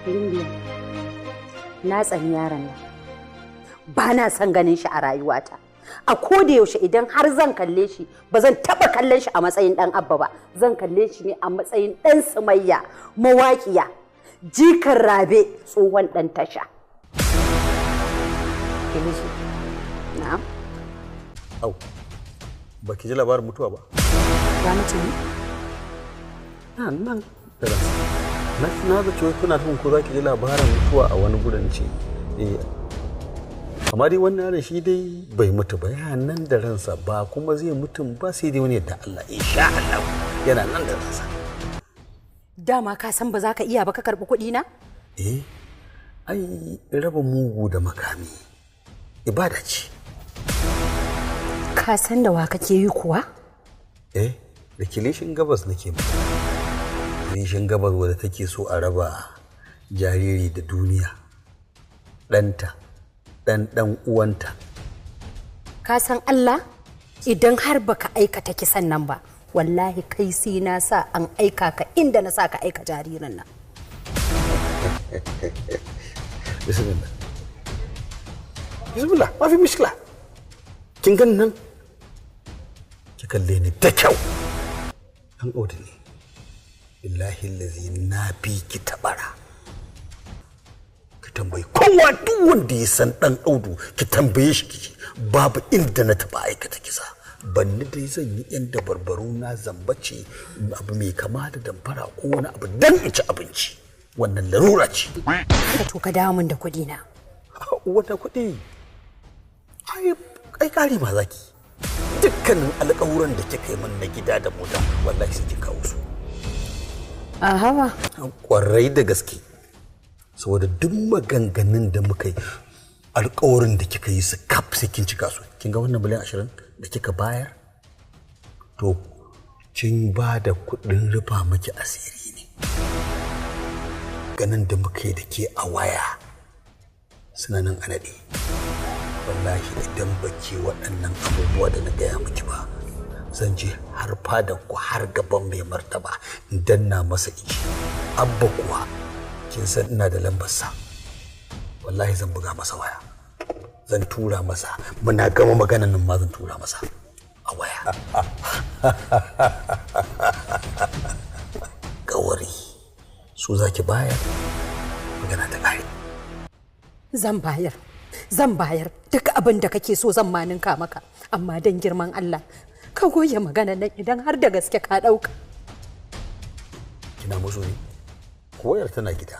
Limbiya, na tsani yaron nan. Ba na son ganin shi a rayuwata. A koda yaushe idan har zan kalle shi, ba zan taɓa kallon shi a matsayin ɗan Abba ba. Zan kalle shi ne a matsayin ɗan Sumayya, mawaƙiya, jikan Rabe, tsohon ɗan tasha. Kilishi. Na'am. Au, ba ki ji labarin mutuwa ba? Ya mutu ne? Nan, da na da cewa kuna tun ko za ki ji labarin mutuwa a wani gurin ce. Amma dai wannan yaron shi dai bai mutu ba, yana nan da ransa, ba kuma zai mutum ba, sai dai wani yadda Allah, insha Allah yana nan da ransa. Dama ka san ba za ka iya ba ka karɓi kuɗi na? Ai raba mugu da makami ibada ce. Ka san da wa kake yi kuwa? Da kilishin gabas nake ba. Kilishin gabas wadda take so a raba jariri da duniya, ɗanta, ɗan uwanta. Ka san Allah idan har baka aikata kisan nan ba, wallahi kai sai na sa an aika ka inda na sa ka aika jaririn nan. Bismillah. Bismillah, ma fi mishkila. Kin gan nan? Ki kalle ni da kyau. An audu ne. Billahi lazi na bi ki tabara. Ki tambayi kowa duk wanda ya san dan audu, ki tambaye shi ki babu inda na taba aikata kisa. Banni dai zan yi yan dabarbaru na zambace abu mai kama da damfara ko wani abu dan in ci abinci. Wannan larura ce. Ka to ka dawo min da kuɗi na. Wata kuɗi? Ai kare ma zaki. Dukkanin alƙawuran da kika yi min na gida da mota wallahi sai kin kawo su. A hawa. Kwarai da gaske. Saboda duk maganganun da muka yi alƙawarin da kika yi su kaf sai kin cika su. Kin ga wannan miliyan 20 da kika bayar? To kin ba da kuɗin rufa miki asiri ne. Ganin da muka yi da ke a waya suna nan a naɗe. Wallahi idan baki waɗannan abubuwa da na gaya miki ba, zan je har fadan ku har gaban mai martaba in danna masa iji. Abba kuwa kin san ina da lambarsa, wallahi zan buga masa waya, zan tura masa, muna gama maganan nan ma zan tura masa a waya. Gawari su zaki bayar, magana ta ƙare. Zan bayar duk abin da kake so zan maninka maka, amma dan girman Allah ka goye magana nan idan har da gaske ka ɗauka. Kina musu ne? Wayar tana gida.